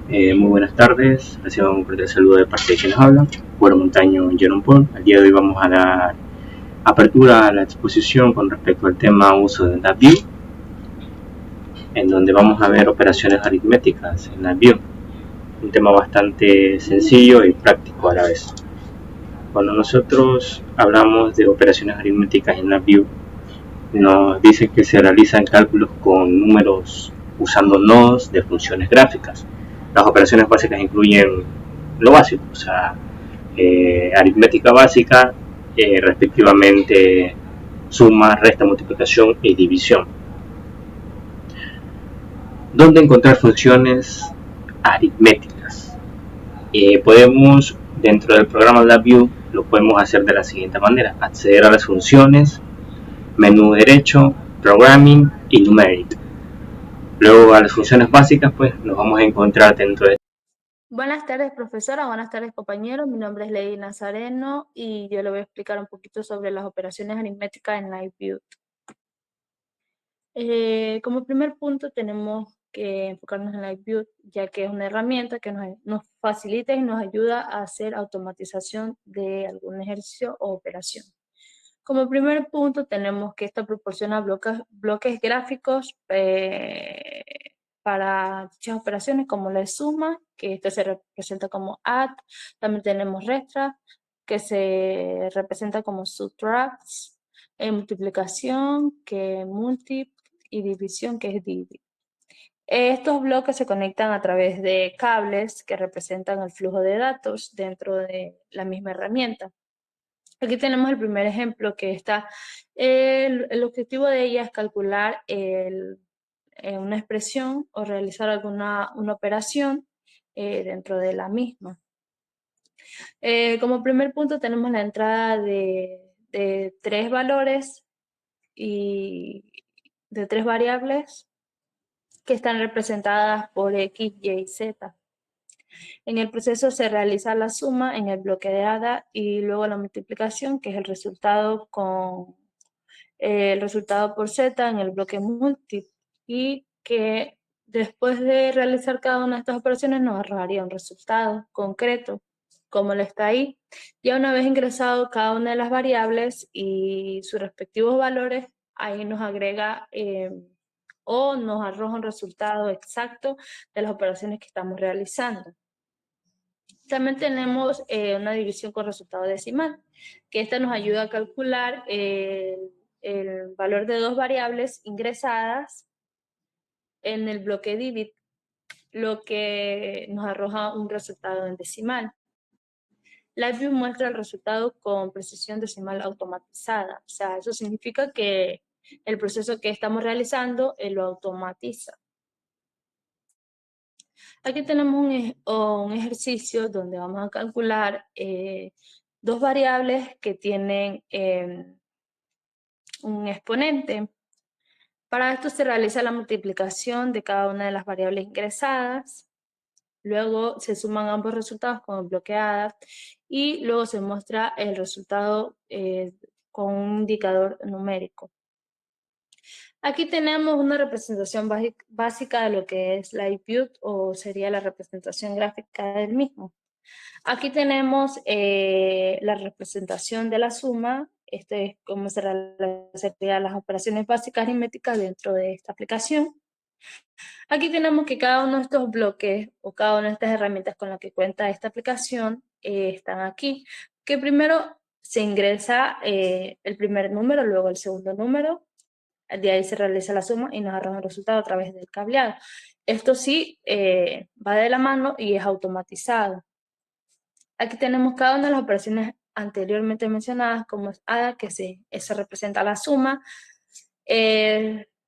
Muy buenas tardes, reciban un cordial saludo de parte de quienes hablan, Bueno Montaño Jerome Paul. El día de hoy vamos a dar apertura a la exposición con respecto al tema uso de LabVIEW, en donde vamos a ver operaciones aritméticas en LabVIEW, un tema bastante sencillo y práctico a la vez. Cuando nosotros hablamos de operaciones aritméticas en LabVIEW, nos dicen que se realizan cálculos con números usando nodos de funciones gráficas. Las operaciones básicas incluyen lo básico, o sea, aritmética básica, respectivamente suma, resta, multiplicación y división. ¿Dónde encontrar funciones aritméticas? Podemos, dentro del programa LabVIEW, lo podemos hacer de la siguiente manera: acceder a las funciones, menú derecho, programming y numeric. Luego a las funciones básicas, pues nos vamos a encontrar dentro de... Buenas tardes, profesora. Buenas tardes, compañeros. Mi nombre es Lady Nazareno y yo le voy a explicar un poquito sobre las operaciones aritméticas en LabVIEW. Como primer punto tenemos que enfocarnos en LabVIEW, ya que es una herramienta que nos facilita y nos ayuda a hacer automatización de algún ejercicio o operación. Como primer punto tenemos que esta proporciona bloques gráficos para dichas operaciones, como la suma, que esto se representa como add. También tenemos resta, que se representa como subtracts, multiplicación, que es multip, y división, que es divide. Estos bloques se conectan a través de cables que representan el flujo de datos dentro de la misma herramienta. Aquí tenemos el primer ejemplo que está, el objetivo de ella es calcular una expresión o realizar una operación dentro de la misma. Como primer punto tenemos la entrada de tres valores y de tres variables que están representadas por X, Y y Z. En el proceso se realiza la suma en el bloque de ADA y luego la multiplicación, que es el resultado por Z en el bloque multi, y que después de realizar cada una de estas operaciones nos arrojaría un resultado concreto, como lo está ahí. Ya una vez ingresado cada una de las variables y sus respectivos valores, ahí nos agrega o nos arroja un resultado exacto de las operaciones que estamos realizando. También tenemos una división con resultado decimal, que esta nos ayuda a calcular el valor de dos variables ingresadas en el bloque divide, lo que nos arroja un resultado en decimal. LabVIEW muestra el resultado con precisión decimal automatizada, o sea, eso significa que el proceso que estamos realizando lo automatiza. Aquí tenemos un ejercicio donde vamos a calcular dos variables que tienen un exponente. Para esto se realiza la multiplicación de cada una de las variables ingresadas, luego se suman ambos resultados con bloqueadas y luego se muestra el resultado con un indicador numérico. Aquí tenemos una representación básica de lo que es LabVIEW, o sería la representación gráfica del mismo. Aquí tenemos la representación de la suma. Esto es cómo se realizarían las operaciones básicas aritméticas dentro de esta aplicación. Aquí tenemos que cada uno de estos bloques o cada una de estas herramientas con las que cuenta esta aplicación están aquí. Que primero se ingresa el primer número, luego el segundo número. De ahí se realiza la suma y nos arroja el resultado a través del cableado. Esto sí va de la mano y es automatizado. Aquí tenemos cada una de las operaciones anteriormente mencionadas, como es ADA, que se representa la suma,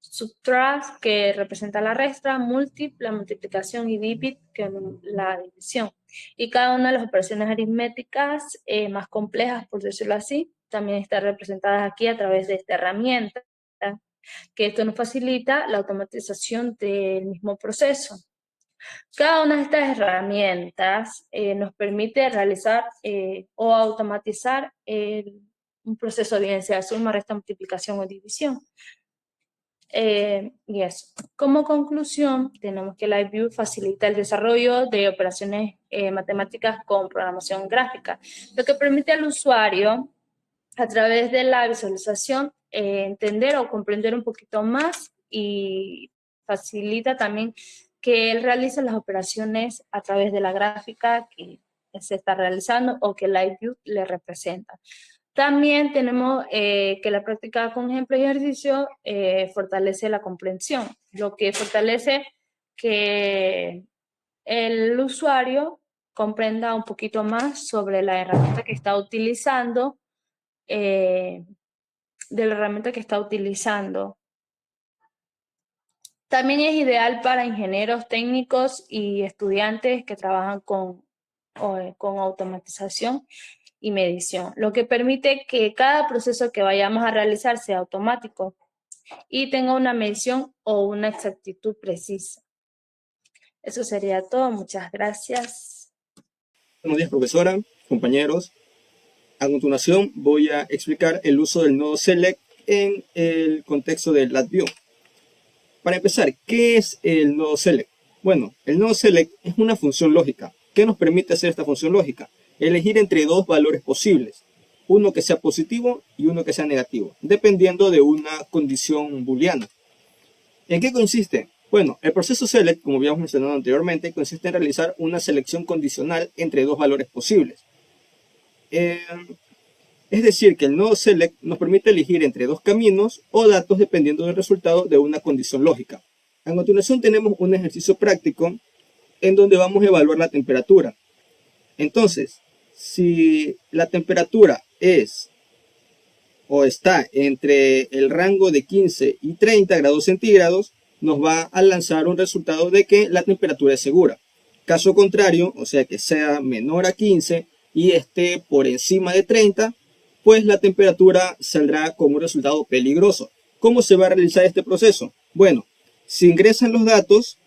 subtract, que representa la resta, multip, la multiplicación, y divide, que es la división. Y cada una de las operaciones aritméticas más complejas, por decirlo así, también están representadas aquí a través de esta herramienta, que esto nos facilita la automatización del mismo proceso. Cada una de estas herramientas nos permite realizar o automatizar un proceso, bien sea suma, resta, multiplicación o división. Y eso. Como conclusión, tenemos que LiveView facilita el desarrollo de operaciones matemáticas con programación gráfica, lo que permite al usuario, a través de la visualización, entender o comprender un poquito más, y facilita también que él realice las operaciones a través de la gráfica que se está realizando o que LiveView le representa. También tenemos que la práctica con ejemplos y ejercicios fortalece la comprensión, lo que fortalece que el usuario comprenda un poquito más sobre la herramienta que está utilizando, de la herramienta que está utilizando. También es ideal para ingenieros técnicos y estudiantes que trabajan con automatización y medición, lo que permite que cada proceso que vayamos a realizar sea automático y tenga una medición o una exactitud precisa. Eso sería todo. Muchas gracias. Buenos días, profesora, compañeros. A continuación voy a explicar el uso del nodo select en el contexto de LabVIEW. Para empezar, ¿qué es el nodo select? Bueno, el nodo select es una función lógica. ¿Qué nos permite hacer esta función lógica? Elegir entre dos valores posibles, uno que sea positivo y uno que sea negativo, dependiendo de una condición booleana. ¿En qué consiste? Bueno, el proceso select, como habíamos mencionado anteriormente, consiste en realizar una selección condicional entre dos valores posibles. Es decir, que el nodo select nos permite elegir entre dos caminos o datos dependiendo del resultado de una condición lógica. A continuación tenemos un ejercicio práctico en donde vamos a evaluar la temperatura. Entonces, si la temperatura es o está entre el rango de 15 y 30 grados centígrados, nos va a lanzar un resultado de que la temperatura es segura. Caso contrario, o sea que sea menor a 15 y esté por encima de 30, pues la temperatura saldrá con un resultado peligroso. ¿Cómo se va a realizar este proceso? Bueno, se ingresan los datos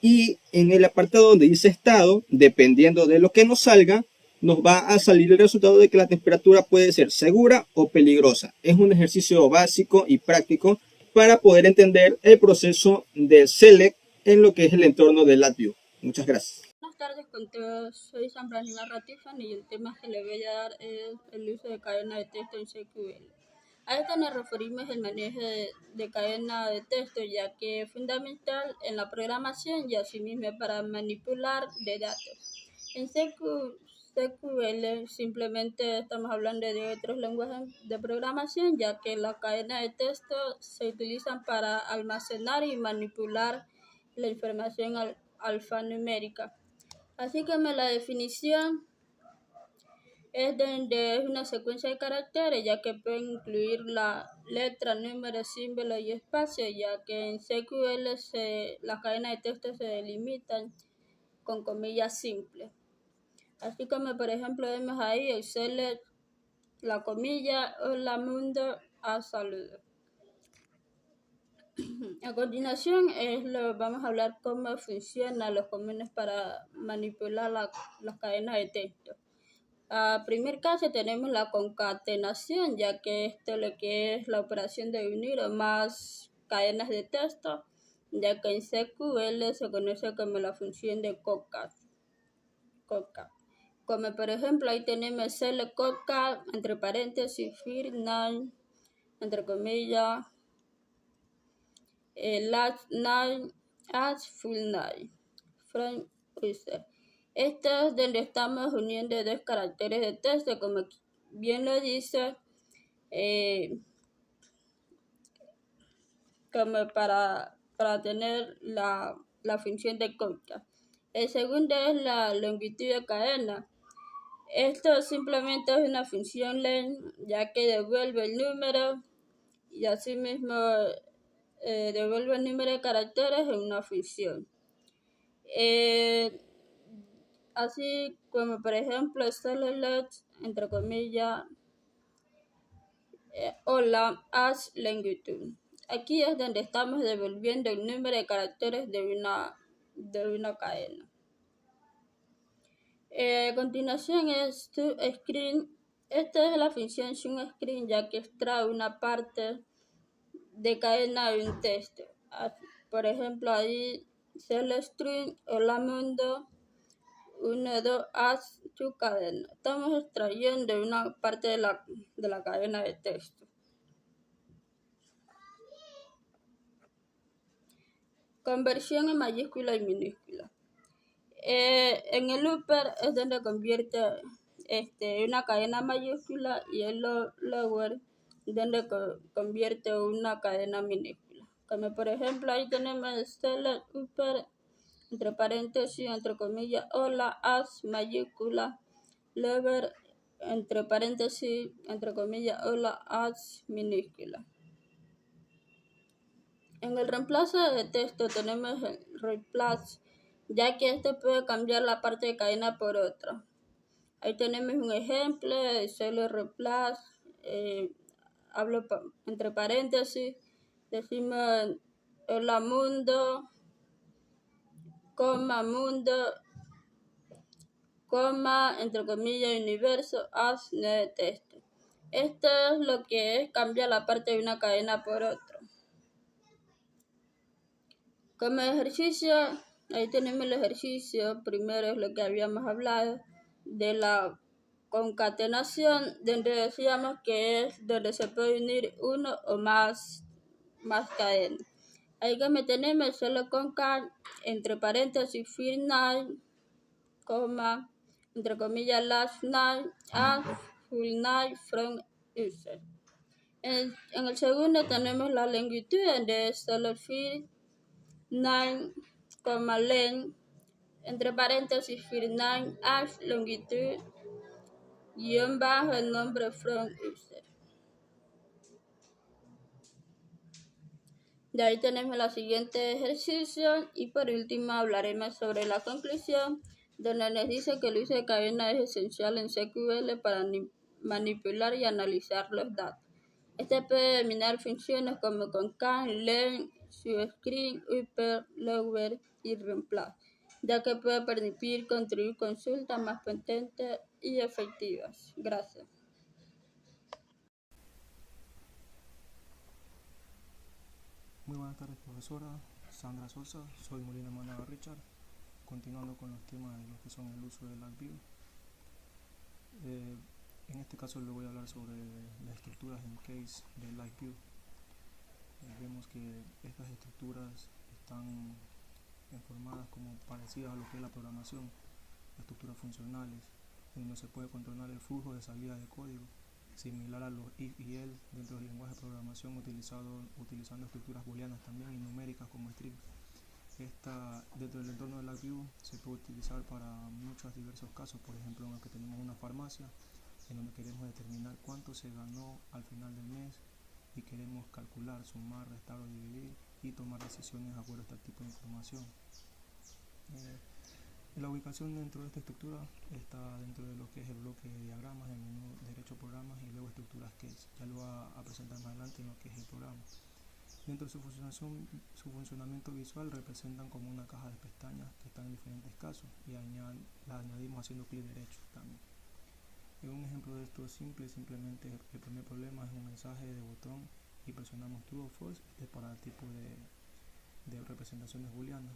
y en el apartado donde dice estado, dependiendo de lo que nos salga, nos va a salir el resultado de que la temperatura puede ser segura o peligrosa. Es un ejercicio básico y práctico para poder entender el proceso de select en lo que es el entorno de LabVIEW. Muchas gracias. Buenas tardes con todos, soy Sambranila Ratifan y el tema que le voy a dar es el uso de cadena de texto en SQL. A esto nos referimos al manejo de cadena de texto, ya que es fundamental en la programación y asimismo para manipular de datos. En SQL simplemente estamos hablando de otros lenguajes de programación, ya que la cadena de texto se utilizan para almacenar y manipular la información alfanumérica. Así que la definición es una secuencia de caracteres, ya que puede incluir la letra, número, símbolo y espacio, ya que en SQL las cadenas de texto se delimitan con comillas simples. Así como por ejemplo vemos ahí el select, la comilla, hola mundo, a saludo. A continuación vamos a hablar cómo funcionan los comunes para manipular las cadenas de texto. En primer caso tenemos la concatenación, ya que esto lo que es la operación de unir o más cadenas de texto, ya que en SQL se conoce como la función de concat. Como por ejemplo ahí tenemos select concat, entre paréntesis, first name, entre comillas, last name, as full name, from user. Esto es donde estamos uniendo dos caracteres de texto, como bien lo dice, como para tener la función de concat. El segundo es la longitud de cadena. Esto simplemente es una función len, ya que devuelve el número y asimismo devuelve el número de caracteres en una función. Así como por ejemplo select, entre comillas, hola, as longitud. Aquí es donde estamos devolviendo el número de caracteres de una cadena. A continuación es toScreen. Esta es la función toScreen, ya que extrae una parte de cadena de un texto. Por ejemplo, ahí Celestrin, Hola Mundo, 1, 2, haz tu cadena. Estamos extrayendo una parte de la cadena de texto. Conversión en mayúscula y minúscula. En el upper es donde convierte una cadena mayúscula y el lower donde convierte una cadena minúscula. Como por ejemplo ahí tenemos select upper entre paréntesis, entre comillas, hola, haz mayúscula, lower entre paréntesis, entre comillas, hola, haz minúscula. En el reemplazo de texto tenemos el replace, ya que este puede cambiar la parte de cadena por otra. Ahí tenemos un ejemplo, solo replace, hablo entre paréntesis, decimos hola mundo, coma, entre comillas, universo, haz nuevo texto. Esto es lo que es cambiar la parte de una cadena por otra. Como ejercicio, ahí tenemos el ejercicio. Primero es lo que habíamos hablado de la concatenación, donde decíamos que es donde se puede unir uno o más cadenas. Ahí que me tenemos solo concat, entre paréntesis, first night, coma, entre comillas, last night, as full night from user. En el segundo tenemos la longitud, donde es solo first 9, len, entre paréntesis, first 9, as longitud, guión bajo el nombre from user. De ahí tenemos la siguiente ejercicio y por último hablaremos sobre la conclusión, donde nos dice que el uso de cadena es esencial en SQL para manipular y analizar los datos. Este puede determinar funciones como concat, len, subscript, upper, lower y reemplace, ya que puede permitir construir consultas más potentes y efectivas. Gracias. Muy buenas tardes, profesora Sandra Sosa. Soy Molina Manaba Richard. Continuando con los temas de lo que son el uso de LabVIEW. En este caso le voy a hablar sobre las estructuras en case de LabVIEW. Vemos que estas estructuras están formadas como parecidas a lo que es la programación, estructuras funcionales, donde se puede controlar el flujo de salida de código, similar a los if y else dentro del lenguaje de programación utilizando estructuras booleanas también y numéricas como string. Dentro del entorno de LabVIEW se puede utilizar para muchos diversos casos, por ejemplo en el que tenemos una farmacia en donde queremos determinar cuánto se ganó al final del mes y queremos calcular, sumar, restar o dividir y tomar decisiones de acuerdo a este tipo de información. La ubicación dentro de esta estructura está dentro de lo que es el bloque de diagramas, el menú derecho programas y luego estructuras case. Ya lo va a presentar más adelante en lo que es el programa. Dentro de su funcionamiento visual representan como una caja de pestañas que están en diferentes casos y la añadimos haciendo clic derecho también. Un ejemplo de esto simple, simplemente el primer problema es un mensaje de botón y presionamos true o false. Este es para el tipo de representaciones booleanas.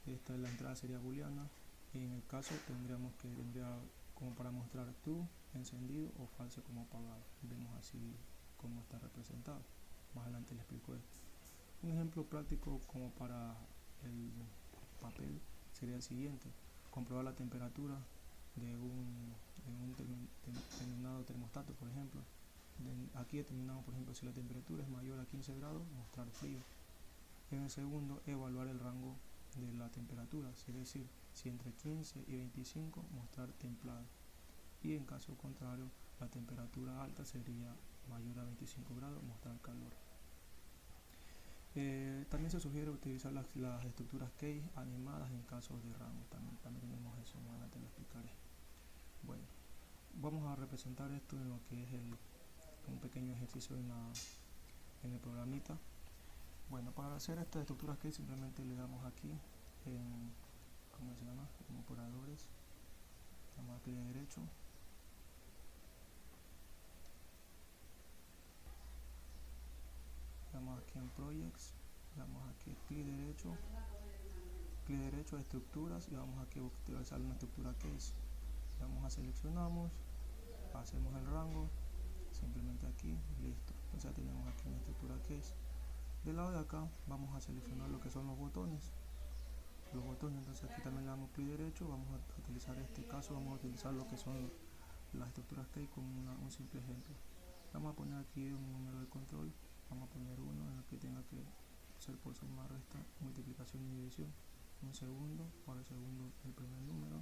Esta es la entrada, sería booleana, y en el caso tendría como para mostrar true, encendido, o false como apagado. Vemos así cómo está representado. Más adelante les explico esto. Un ejemplo práctico como para el papel sería el siguiente: comprobar la temperatura de un determinado termostato, por ejemplo. Aquí determinamos, por ejemplo, si la temperatura es mayor a 15 grados, mostrar frío. En el segundo, evaluar el rango de la temperatura, es decir, si entre 15 y 25, mostrar templado. Y en caso contrario, la temperatura alta sería mayor a 25 grados, mostrar calor. También se sugiere utilizar las estructuras case animadas en casos de rango. También tenemos eso, más adelante lo explicaré. Bueno, vamos a representar esto en lo que es un pequeño ejercicio en el programita. Bueno, para hacer estas estructuras case simplemente le damos aquí en operadores, damos clic derecho, damos aquí aquí en Projects, damos aquí clic derecho a estructuras y vamos aquí a utilizar una estructura case. Vamos a seleccionamos, hacemos el rango, simplemente aquí, listo. Entonces ya tenemos aquí una estructura case. Del lado de acá vamos a seleccionar lo que son los botones. Entonces aquí también le damos clic derecho, vamos a utilizar este caso, vamos a utilizar lo que son las estructuras case como un simple ejemplo. Vamos a poner aquí un número de control, vamos a poner uno en el que tenga que ser por suma, resta, multiplicación y división. Un segundo para el segundo el primer número,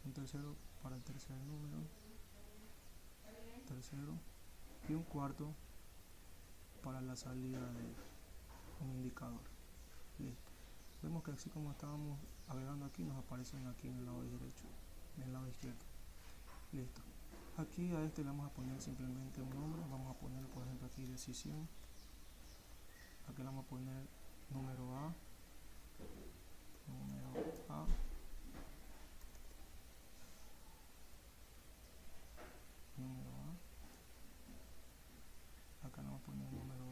un tercero para el tercer número, y un cuarto para la salida de un indicador. Listo. Vemos que así como estábamos agregando aquí, nos aparecen aquí en el lado derecho, en el lado izquierdo. Listo. Aquí a este le vamos a poner simplemente un nombre, vamos a poner por ejemplo aquí decisión. Aquí le vamos a poner número A. Acá le vamos a poner número B.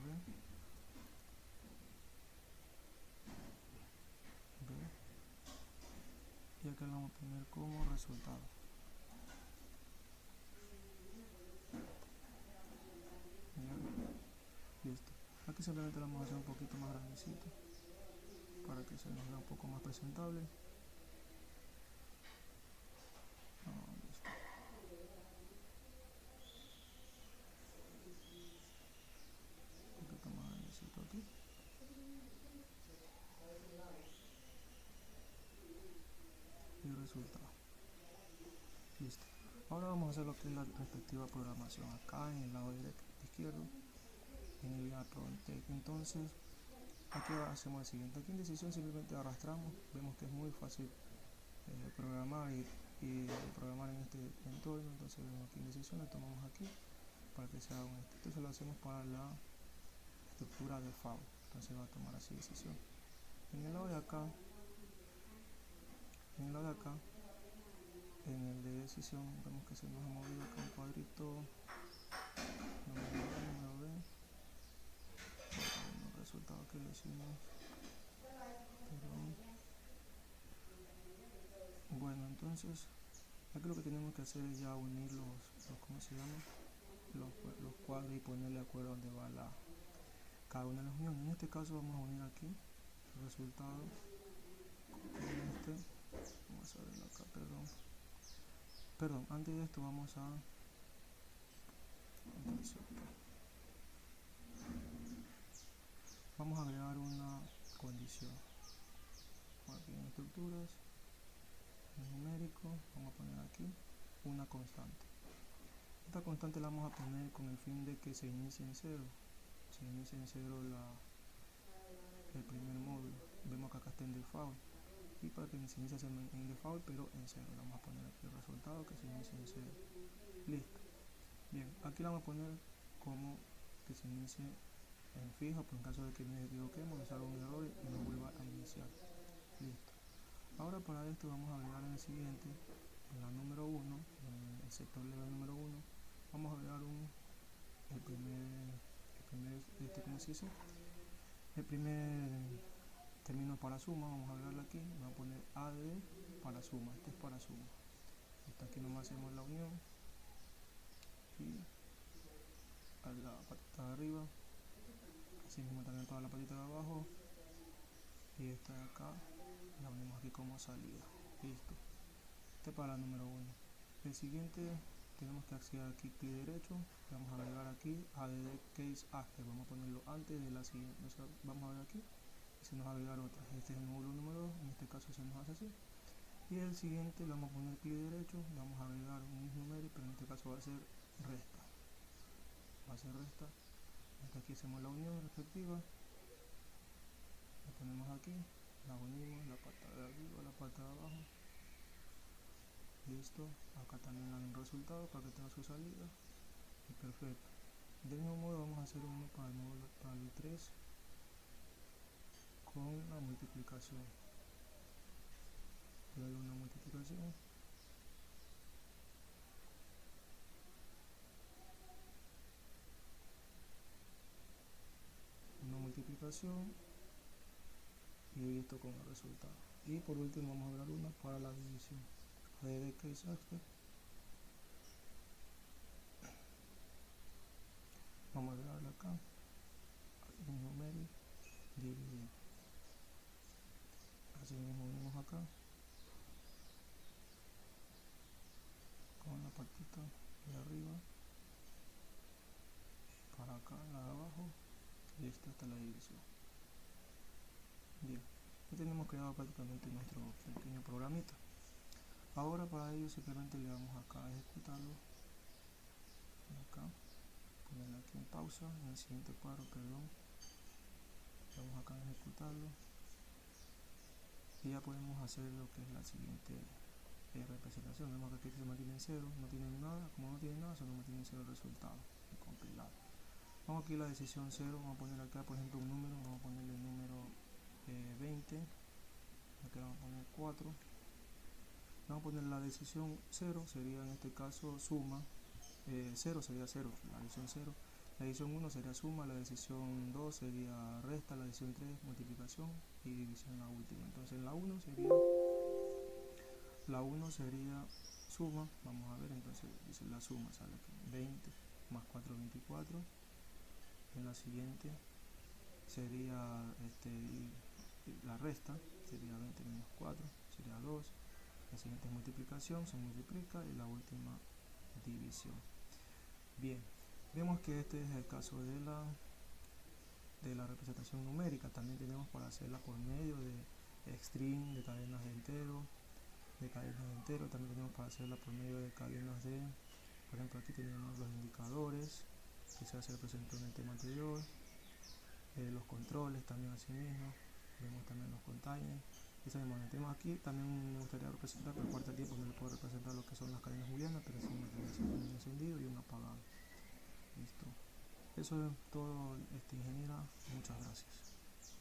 Y acá le vamos a poner como resultado. Listo. Aquí simplemente lo vamos a hacer un poquito más grandecito para que se nos vea un poco más presentable. Listo. Un poquito más grandecito aquí. Y resultado. Listo. Ahora vamos a hacer lo que es la respectiva programación acá en el lado izquierdo, en el Frontend. Entonces aquí hacemos el siguiente. Aquí en decisión simplemente arrastramos, vemos que es muy fácil programar y programar en este entorno. Entonces vemos aquí en decisión, le tomamos aquí para que sea un entonces lo hacemos para la estructura de FAO. Entonces va a tomar así decisión. En el lado de acá, en el de decisión, vemos que se nos ha movido acá un cuadrito, número B, el resultado que le hicimos. Bueno, entonces aquí lo que tenemos que hacer es ya unir ¿cómo se llama? Los cuadros y ponerle de acuerdo a donde va cada una de las uniones. En este caso vamos a unir aquí el resultado con este. Vamos a verlo acá, perdón, antes de esto vamos a agregar una condición. Aquí en estructuras, en numérico, vamos a poner aquí una constante. Esta constante la vamos a poner con el fin de que se inicie en cero. Se inicia en cero el primer módulo. Vemos que acá está en default. Y para que se inicie en default, pero en cero. Le vamos a poner aquí el resultado que se inicie en cero. Listo. Bien, aquí le vamos a poner como que se inicie en fijo, por en caso de que nos equivoquemos, nos salga un error y nos vuelva a iniciar. Listo. Ahora para esto vamos a agregar en el siguiente, en la número 1, en el sector level número 1, vamos a agregar el primer término para suma. Vamos a agregarlo aquí, vamos a poner AD para suma. Este es para suma. Aquí nomás hacemos la unión y a la patita de arriba, así mismo también para la patita de abajo, y esta de acá la unimos aquí como salida. Listo. Este para la número 1. El siguiente tenemos que acceder aquí clic derecho, vamos a agregar aquí add case after, vamos a ponerlo antes de la siguiente. O sea, vamos a ver aquí y se nos va a agregar otra. Este es el módulo número 2, en este caso se nos hace así. Y el siguiente le vamos a poner clic derecho, vamos a agregar un numérico, pero en este caso va a ser resta. Aquí hacemos la unión respectiva, la ponemos aquí, la unimos, la parte de arriba, la parte de abajo. Listo. Acá también hay un resultado para que tenga su salida. Y perfecto. Del mismo modo vamos a hacer uno para el módulo, para el 3, con la multiplicación. Le doy una multiplicación. multiplicación y esto con el resultado. Y por último vamos a ver una para la división. De case after. Vamos a agregarle acá numeric dividir. Así mismo unimos acá con la partita de arriba para acá, la de abajo, y esta está la división. Bien, ya tenemos creado prácticamente nuestro pequeño programita. Ahora para ello simplemente le damos acá a ejecutarlo, acá, ponerle aquí en pausa, en el siguiente cuadro, perdón, le damos acá en ejecutarlo y ya podemos hacer lo que es la siguiente representación. Vemos que aquí se mantiene en cero, no tiene nada, como no tiene nada, solo mantiene en cero el resultado y compilado. Vamos aquí a la decisión 0, vamos a poner acá por ejemplo un número, vamos a ponerle el número 20, aquí vamos a poner 4, vamos a poner la decisión 0, sería en este caso suma, 0 sería 0, la decisión 0, la decisión 1 sería suma, la decisión 2 sería resta, la decisión 3 multiplicación y división la última. Entonces la 1 sería suma, vamos a ver, entonces dice la suma, sale aquí 20 más 4, 24, en la siguiente sería la resta, sería 20 menos 4, sería 2, la siguiente es multiplicación, se multiplica, y la última división. Bien, vemos que este es el caso de la representación numérica. También tenemos para hacerla por medio de string, de cadenas de entero, también tenemos para hacerla por medio de cadenas de, por ejemplo aquí tenemos los indicadores, que se representó en el tema anterior, los controles también así mismo, vemos también los containers, y sabemos, tenemos aquí, también me gustaría representar, pero por el tiempo no le puedo representar lo que son las cadenas booleanas, pero sí me puede hacer un encendido y un apagado. Listo. Eso es todo, ingeniera, muchas gracias.